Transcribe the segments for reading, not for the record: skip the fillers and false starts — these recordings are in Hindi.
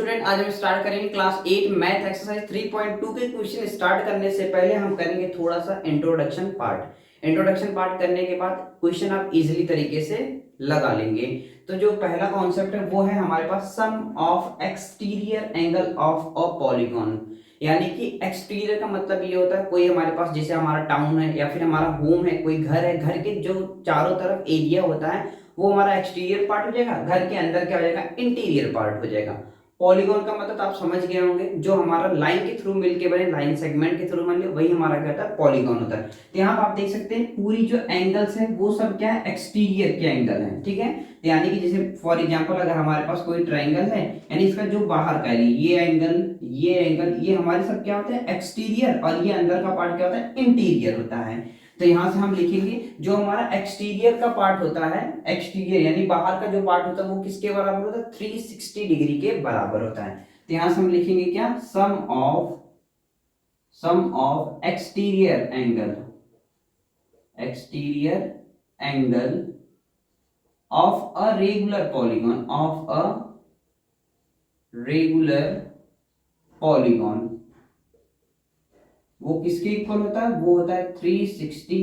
स्टूडेंट, आज हम स्टार्ट करेंगे क्लास 8 मैथ एक्सरसाइज 3.2 के क्वेश्चन स्टार्ट करने से पहले हम करेंगे थोड़ा सा इंट्रोडक्शन पार्ट। इंट्रोडक्शन पार्ट करने के बाद क्वेश्चन आप इजीली तरीके से लगा लेंगे। तो जो पहला कॉन्सेप्ट है वो है हमारे पास sum of exterior angle of a polygon. यानी कि एक्सटीरियर का मतलब ये होता है कोई हमारे पास जैसे हमारा टाउन है या फिर हमारा होम है, कोई घर है, घर के जो चारों तरफ एरिया होता है वो हमारा एक्सटीरियर पार्ट हो जाएगा। घर के अंदर क्या हो जाएगा, इंटीरियर पार्ट हो जाएगा। पॉलीगॉन का मतलब आप समझ गए होंगे, जो हमारा लाइन के थ्रू मिलके बने, लाइन सेगमेंट के थ्रू बने, वही हमारा क्या होता है, पॉलीगॉन होता है। तो यहाँ आप देख सकते हैं पूरी जो एंगल्स है वो सब क्या है, एक्सटीरियर के एंगल है। ठीक है, तो यानी कि जैसे फॉर एग्जांपल अगर हमारे पास कोई ट्रायंगल है, यानी इसका जो बाहर का है ये एंगल, ये हमारे सब क्या होते हैं, एक्सटीरियर, और ये अंदर का पार्ट क्या होता है, इंटीरियर होता है। तो यहां से हम लिखेंगे जो हमारा एक्सटीरियर का पार्ट होता है, एक्सटीरियर यानी बाहर का जो पार्ट होता है वो किसके बराबर होता है, 360 डिग्री के बराबर होता है। तो यहां से हम लिखेंगे क्या, sum of exterior angle of a regular polygon वो किसके इक्वल होता है, वो होता है 360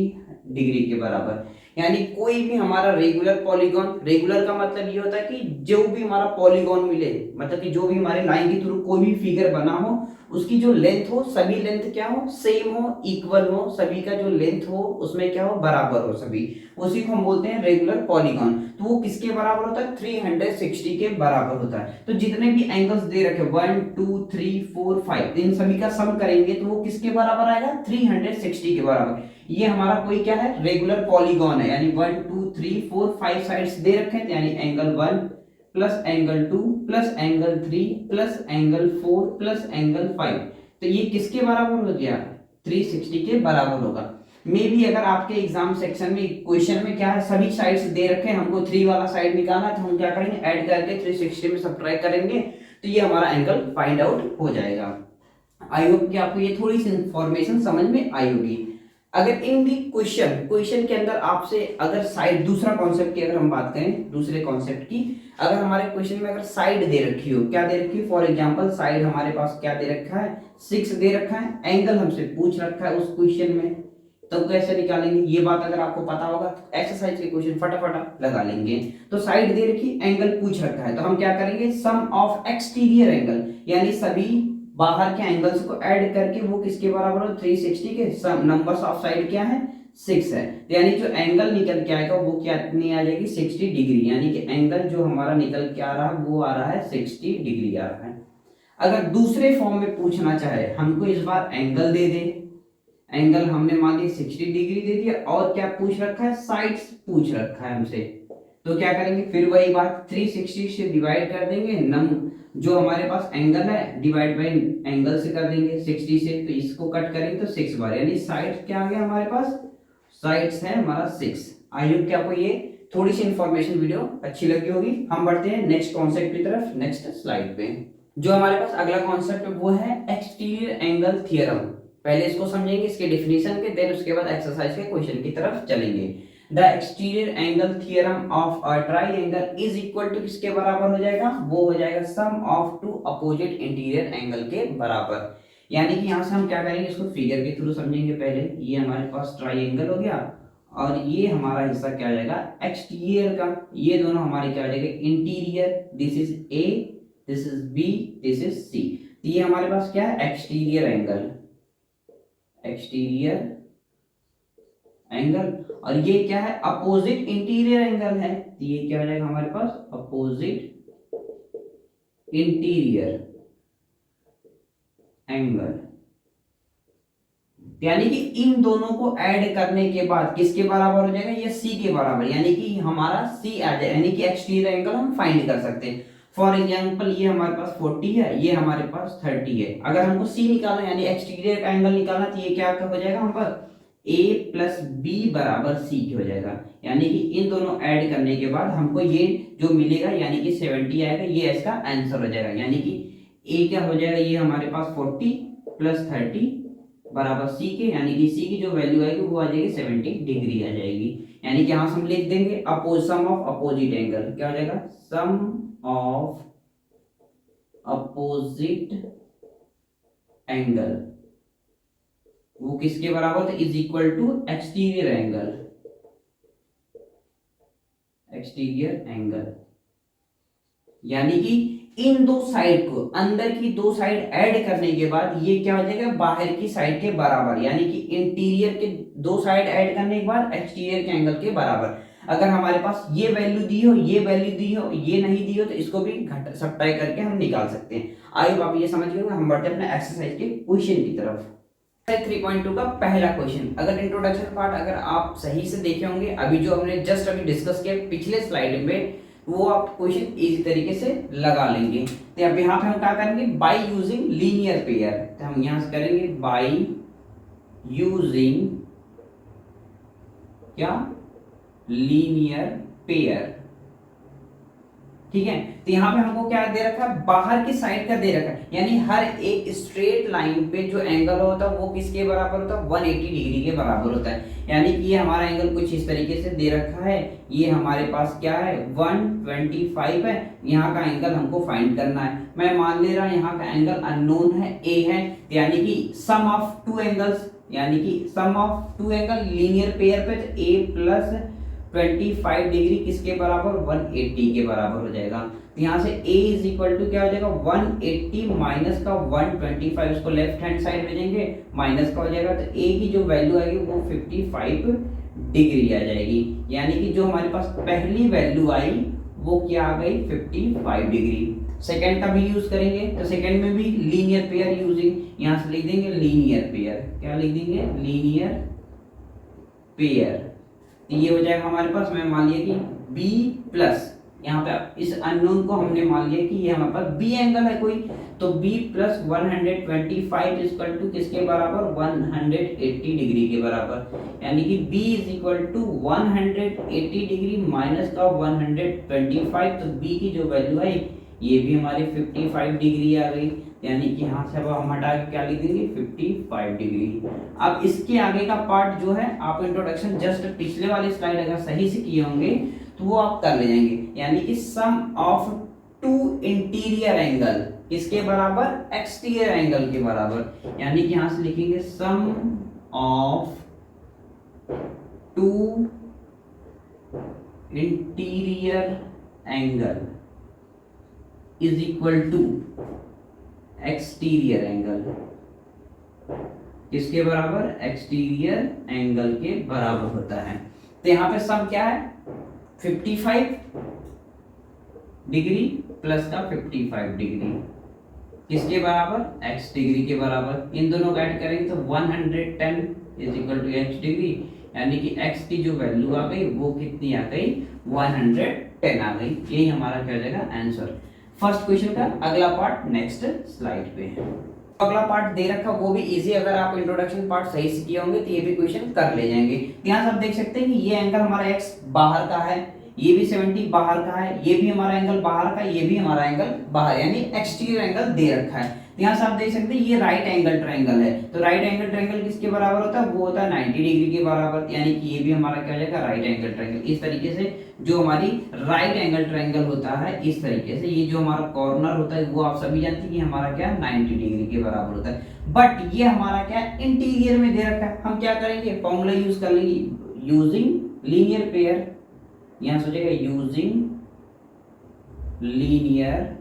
डिग्री के बराबर। यानी कोई भी हमारा रेगुलर पॉलीगॉन, रेगुलर का मतलब ये होता है कि जो भी हमारा पॉलीगॉन मिले, मतलब कि जो भी हमारे लाइन के थ्रू कोई भी फिगर बना हो, उसकी जो लेंथ हो, सभी लेंथ क्या हो, सेम हो, इक्वल हो, सभी का जो लेंथ हो उसमें क्या हो, बराबर हो सभी, उसी को हम बोलते हैं रेगुलर पॉलीगॉन। तो वो किसके बराबर होता है, 360 के बराबर होता है। तो जितने भी एंगल्स दे रखे 1 2 3 4 5, इन सभी का सम करेंगे तो वो किसके बराबर आएगा, 360 के बराबर। ये हमारा कोई क्या है, रेगुलर पॉलीगॉन है। यानी 1 2 3 4 5 साइड्स दे रखे हैं, यानी angle 1 plus angle 2 plus angle 3 plus angle 4 plus angle 5। तो ये किसके बराबर हो गया, 360 के बराबर होगा। मे भी अगर आपके एग्जाम सेक्शन में क्वेश्चन में क्या है, सभी साइड्स दे रखे हैं, हमको 3 वाला साइड निकालना है, तो हम क्या करेंगे, ऐड करके 360 में सब्ट्रैक्ट करेंगे, तो ये हमारा एंगल फाइंड आउट हो जाएगा। आई होप कि आपको ये थोड़ी सी इंफॉर्मेशन समझ में आई होगी। अगर इन दी क्वेश्चन के अंदर आपसे अगर साइड, दूसरा कॉन्सेप्ट की अगर हम बात करें, दूसरे कॉन्सेप्ट की, अगर हमारे क्वेश्चन में अगर साइड दे रखी हो, क्या दे रखी है, फॉर एग्जांपल साइड हमारे पास क्या दे रखा है, 6 दे रखा है, एंगल हमसे पूछ रखा है उस क्वेश्चन में, तो कैसे निकालेंगे, ये बात अगर आपको पता होगा तो एक्सरसाइज के क्वेश्चन फटाफट लगा लेंगे। तो साइड दे रखी, एंगल पूछ रखा है, तो हम क्या करेंगे, सम ऑफ एक्सटीरियर एंगल, यानी सभी बाहर के एंगल्स को ऐड करके वो किसके बराबर हो, 360 के। सम नंबर्स ऑफ साइड क्या है, 6 है, तो यानी जो एंगल निकल के आएगा वो क्या नहीं आ जाएगी, 60 डिग्री। यानी कि एंगल जो हमारा निकल के आ रहा है वो आ रहा है 60 डिग्री आ रहा है। अगर दूसरे फॉर्म में पूछना चाहे, हमको इस बार एंगल दे दे, एंगल हमने मान ली 60 डिग्री दे दिया, और क्या पूछ रखा है, साइड्स पूछ रखा है हमसे, तो क्या करेंगे, फिर वही बात 360 से डिवाइड कर देंगे, नम जो हमारे पास एंगल है डिवाइड बाय एंगल से कर देंगे 60 से, तो इसको कट करेंगे तो 6 बार, यानी साइड क्या आ गया हमारे पास, साइड्स है हमारा 6। आई होप कि आपको ये थोड़ी सी इंफॉर्मेशन वीडियो अच्छी लगी होगी। हम बढ़ते हैं नेक्स्ट कॉन्सेप्ट की तरफ, नेक्स्ट स्लाइड पे। जो हमारे पास अगला कॉन्सेप्ट है वो है एक्सटीरियर एंगल थ्योरम। पहले इसको समझेंगे, इसके डिफिनेशन के, देन उसके बाद एक्सरसाइज के क्वेश्चन की तरफ चलेंगे। The exterior angle theorem of a triangle is equal to किसके बराबर हो जाएगा, वो हो जाएगा sum of two opposite interior angle के बराबर। यानी कि यहां से हम क्या करेंगे, इसको फिगर के थ्रू समझेंगे। पहले ये हमारे पास ट्राइंगल हो गया, और ये हमारा हिस्सा क्या हो जाएगा, एक्सटीरियर का, ये दोनों हमारे क्या हो जाएगा, interior, this is A, this is B, this is C. ये हमारे पास क्या है, एक्सटीरियर एंगल, और ये क्या है, अपोजिट इंटीरियर एंगल है, तो ये क्या हो जाएगा हमारे पास, अपोजिट इंटीरियर एंगल। यानी कि इन दोनों को ऐड करने के बाद किसके बराबर हो जाएगा, ये सी के बराबर, यानी कि हमारा सी आ जाए, यानी कि एक्सटीरियर एंगल हम फाइंड कर सकते हैं। फॉर एग्जांपल ये हमारे पास 40 है, ये हमारे पास 30 है, अगर हमको सी निकालना यानी एक्सटीरियर का एंगल निकालना, तो ये क्या हो जाएगा हम पास, a प्लस बी बराबर सी हो जाएगा। यानी कि इन दोनों ऐड करने के बाद हमको ये जो मिलेगा, यानी कि 70 आएगा, ये इसका आंसर हो जाएगा। यानी कि a क्या हो जाएगा, ये हमारे पास 40 प्लस 30 बराबर सी के, यानी कि सी की जो वैल्यू आएगी वो आ जाएगी 70 डिग्री आ जाएगी। यानी कि यहां से हम लिख देंगे सम ऑफ अपोजिट एंगल, क्या हो जाएगा, सम ऑफ अपोजिट एंगल वो किसके बराबर होता है, is equal to exterior angle, exterior angle. यानी कि इन दो साइड को, अंदर की दो साइड ऐड करने के बाद ये क्या हो जाएगा, बाहर की साइड के बराबर, यानी कि इंटीरियर के दो साइड ऐड करने के बाद एक्सटीरियर के एंगल के बराबर। अगर हमारे पास ये वैल्यू दी हो, ये वैल्यू दी हो, ये नहीं दी हो, तो इसको भी घट सब्ट्रैक्ट करके हम निकाल सकते हैं। आई होप आप ये समझ गए। हम बढ़ते अपने एक्सरसाइज के क्वेश्चन की तरफ। 3.2 का पहला क्वेश्चन, अगर इंट्रोडक्शन पार्ट अगर आप सही से देखे होंगे, अभी जो हमने जस्ट अभी डिस्कस किया पिछले स्लाइड में, वो आप क्वेश्चन इजी तरीके से लगा लेंगे। तो अब यहाँ पे हम क्या करेंगे, बाय यूजिंग लीनियर पेयर। तो हम यहाँ से करेंगे बाय यूजिंग क्या, लीनियर पेयर। ठीक है, तो यहाँ पे हमको क्या दे रखा है, बाहर की साइड का दे रखा है, यानी हर एक स्ट्रेट लाइन पे जो एंगल होता है वो किसके बराबर होता है, 180 डिग्री के बराबर होता है। यानी कि ये हमारा एंगल कुछ इस तरीके से दे रखा है, ये हमारे पास क्या है 125 है, यहाँ का एंगल हमको फाइंड करना है। मैं मान ले रहा यहाँ का एंगल अननोन है, ए है, यानी कि सम ऑफ टू एंगल्स, यानी कि sum of two angle linear pair पे, तो ए प्लस 25 डिग्री किसके बराबर, 180 के बराबर हो जाएगा। तो यहाँ से a इज इक्वल टू क्या हो जाएगा, 180 माइनस का 125, उसको लेफ्ट हैंड साइड भेजेंगे, माइनस का हो जाएगा, तो a की जो वैल्यू आएगी वो 55 डिग्री आ जाएगी। यानी कि जो हमारे पास पहली वैल्यू आई वो क्या आ गई, 55 डिग्री। सेकंड का भी यूज करेंगे, तो सेकंड में भी लीनियर पेयर यूजिंग, यहाँ से लिख देंगे लीनियर पेयर, क्या लिख देंगे, लीनियर पेयर। ये हो जाएगा हमारे पास, मैं मान लिया कि b प्लस, यहाँ पे इस अननोन को हमने मान लिया कि ये हमारे पास b एंगल है कोई, तो b प्लस 125 इक्वल टू किसके बराबर, 180 डिग्री के बराबर। यानी कि b is equal to 180 degree minus का 125, तो b की जो वैल्यू है ये भी हमारी 55 डिग्री आ गई। यानी कि यहाँ से अब हम हटा के क्या लिख देंगे, 55 डिग्री। अब इसके आगे का पार्ट जो है, आप इंट्रोडक्शन जस्ट पिछले वाले स्लाइड अगर सही से किए होंगे तो वो आप कर ले जाएंगे। यानी कि sum of two interior angle किसके बराबर, एक्सटीरियर एंगल के बराबर। यानी कि यहाँ से लिखेंगे sum of two interior angle is equal to exterior angle, किसके बराबर, एक्सटीरियर एंगल के बराबर होता है। तो यहाँ पे सम क्या है, 55 डिग्री प्लस का 55 डिग्री किसके बराबर, x डिग्री के बराबर। इन दोनों को ऐड करेंगे तो 110 is equal to x degree, यानी कि x की जो वैल्यू आ गई वो कितनी आ गई, 110 आ गई। यही हमारा क्या हो जाएगा आंसर फर्स्ट क्वेश्चन का। अगला पार्ट नेक्स्ट स्लाइड पे है। अगला पार्ट दे रखा वो भी इजी, अगर आप इंट्रोडक्शन पार्ट सही से किए होंगे तो ये भी क्वेश्चन कर ले जाएंगे। यहाँ से आप देख सकते हैं कि ये एंगल हमारा x बाहर का है, ये भी 70 बाहर का है, ये भी हमारा एंगल बाहर का, ये भी हमारा एंगल बाहर, यानी एक्सटीरियर एंगल दे रखा है। यहाँ से आप देख सकते हैं ये राइट एंगल ट्रायंगल है, तो राइट एंगल ट्रायंगल किसके बराबर होता है, वो होता है 90 डिग्री के बराबर। यानी कि ये भी हमारा क्या हो जाएगा, राइट एंगल ट्रायंगल। इस तरीके से जो हमारी राइट एंगल ट्रायंगल होता है, इस तरीके से ये जो हमारा कॉर्नर होता है वो आप सभी जानते हैं कि हमारा क्या 90 डिग्री के बराबर होता है। बट ये हमारा क्या इंटीरियर में दे रखा है, हम क्या करेंगे, फॉर्मूला यूज कर लेंगे यूजिंग लीनियर पेयर। यहां सोचेगा यूजिंग लीनियर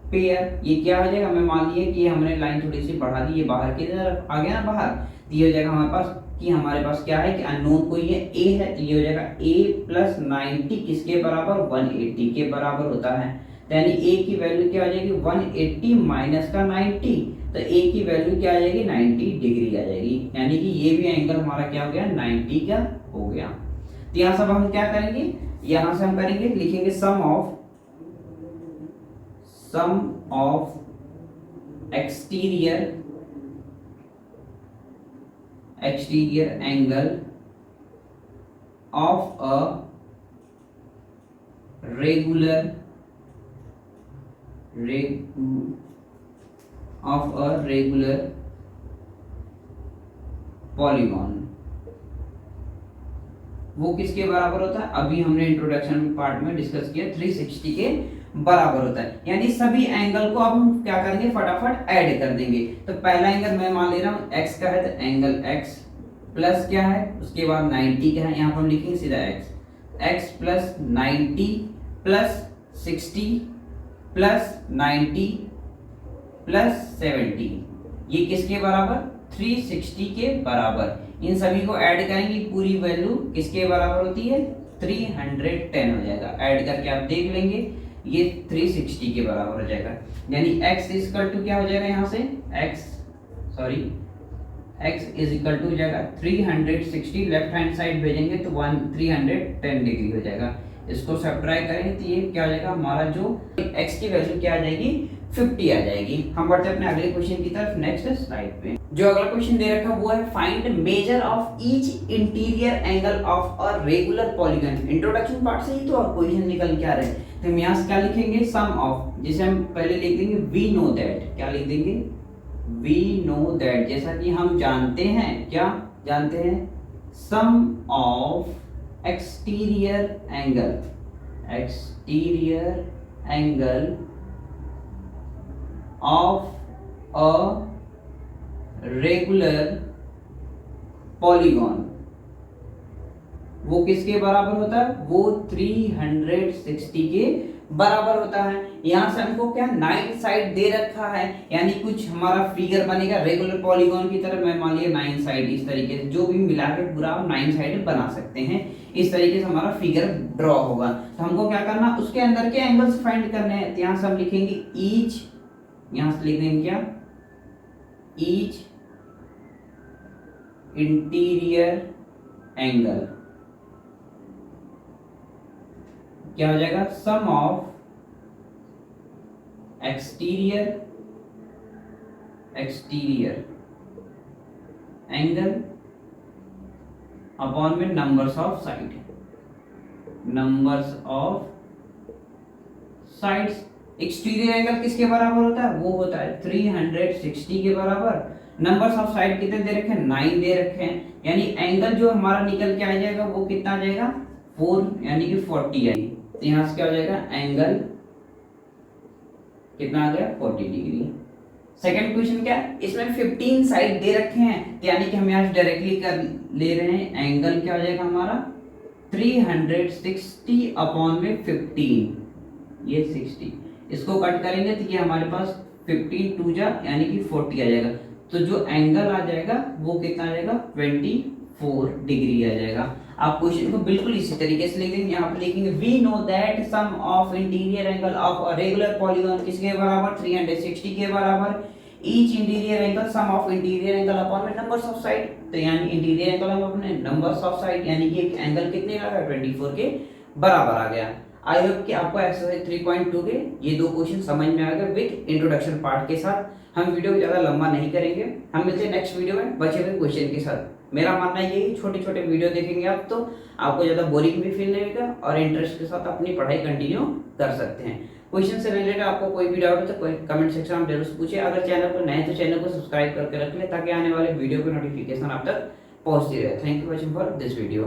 पेयर, ये क्या हो जाएगा, मैं मान लिया कि हमने लाइन थोड़ी सी बढ़ा दी, ये बाहर की तरफ आ गया ना बाहर, तो ये हो जाएगा हमारे पास कि हमारे पास क्या है कि अननोन कोई है a है, तो ये हो जाएगा a प्लस 90 किसके बराबर, 180 के बराबर होता है। यानी a की वैल्यू क्या आ जाएगी, 180 माइनस का 90, तो a की वैल्यू क्या आ जाएगी, 90 डिग्री आ जाएगी। यानी कि ये भी एंगल हमारा क्या हो गया, 90 का हो गया। तो यहाँ सब हम क्या करेंगे, यहाँ से हम करेंगे, लिखेंगे sum of exterior angle of a regular polygon, वो किसके बराबर होता है, अभी हमने इंट्रोडक्शन पार्ट में डिस्कस किया 360 के बराबर होता है। यानी सभी एंगल को अब हम क्या करेंगे, फटाफट ऐड कर देंगे। तो पहला एंगल मैं मान ले रहा हूँ x का है, तो एंगल x प्लस क्या है, उसके बाद 90 क्या है, यहाँ पर हम लिखेंगे सीधा x plus 90 plus 60 plus 90 plus 70, ये किसके बराबर, 360 के बराबर। इन सभी को ऐड करेंगे, पूरी वैल्यू किसके बराबर होती है, 310 हो जाएगा। ऐड करके आप देख लेंगे, ये 360 के बराबर हो जाएगा। यानी x इक्वल टू क्या हो जाएगा, यहाँ से x इज इक्वल टू हो जाएगा 360, लेफ्ट हैंड साइड भेजेंगे तो 310 डिग्री हो जाएगा। इसको सब्ट्रैक्ट करेंगे तो ये क्या हो जाएगा, हमारा जो x की वैल्यू क्या आ जाएगी, 50 आ जाएगी। हम बढ़ते हैं अपने अगले क्वेश्चन की तरफ, नेक्स्ट स्लाइड पे। जो अगला क्वेश्चन दे रखा वो है find measure of each interior angle of a regular polygon. Introduction part से ही तो क्वेश्चन निकल के आ रहे हैं। तो हम यहाँ से क्या लिखेंगे, सम ऑफ, जिसे हम पहले लिख देंगे वी नो दैट, क्या लिख देंगे, वी नो दैट, जैसा कि हम जानते हैं, क्या जानते हैं, sum of exterior angle of a regular polygon, वो किसके बराबर होता है, वो 360 के बराबर होता है। यहां से हमको क्या 9 साइड दे रखा है, यानी कुछ हमारा फिगर बनेगा रेगुलर पॉलीगॉन की तरह। मैं मान लिया 9 साइड, इस तरीके से जो भी मिला के पूरा आप 9 साइड बना सकते हैं। इस तरीके से हमारा फिगर ड्रॉ होगा। तो हमको क्या करना, उसके अंदर के एंगल्स फाइंड करने हैं। तो यहां से हम लिखेंगे ईच, यहां से लिख देंगे क्या, ईच इंटीरियर एंगल क्या हो जाएगा, sum of exterior angle upon में numbers of sides. Exterior angle किसके बराबर होता है, वो होता है 360 के बराबर। नंबर्स ऑफ साइड कितने दे रखे हैं, 9 दे रखे हैं। यानी एंगल जो हमारा निकल के आ जाएगा वो कितना आ जाएगा, 4, यानी कि 40 आएगी। तो यहां से क्या हो जाएगा, एंगल कितना आ गया, 40 डिग्री। सेकंड क्वेश्चन क्या है, इसमें 15 साइड दे रखे हैं, तो यानी कि हम यहां डायरेक्टली कर ले रहे हैं। एंगल क्या हो जाएगा हमारा 360 अपॉन में 15, ये 60, इसको कट करेंगे तो ये हमारे पास 15 2 जा यानी कि 40 आ जाएगा। तो जो एंगल आ जाएगा वो कितना आ जाएगा, 24 डिग्री आ जाएगा। आप क्वेश्चन को बिल्कुल इसी तरीके से लिखेंगे। यहाँ पे लिखेंगे we know that sum of interior angle of a regular polygon किसके बराबर, 360 के बराबर। Each interior angle sum of interior angle upon में नंबर्स ऑफ साइड, तो यानी इंटीरियर एंगल हम अपने नंबर्स ऑफ साइड, यानी कि एक एंगल कितने का है, 24 के बराबर आ गया। आई होप कि आपको एक्सरसाइज 3.2 के ये दो क्वेश्चन समझ में आ गए विद इंट्रोडक्शन पार्ट के साथ। हम वीडियो को ज्यादा लंबा नहीं करेंगे, हम मिलते हैं नेक्स्ट वीडियो में बचे हुए क्वेश्चन के साथ। मेरा मानना यही, छोटे छोटे वीडियो देखेंगे आप तो आपको ज्यादा बोरिंग भी फील नहीं होगा और इंटरेस्ट के साथ अपनी पढ़ाई कंटिन्यू कर सकते हैं। क्वेश्चन से रिलेटेड आपको कोई भी डाउट हो तो कोई कमेंट सेक्शन में जरूर पूछिए। अगर चैनल पर नए तो चैनल को सब्सक्राइब करके रख ले ताकि आने वाले वीडियो की नोटिफिकेशन आप तक पहुंचती रहे। Thank you watching for this video.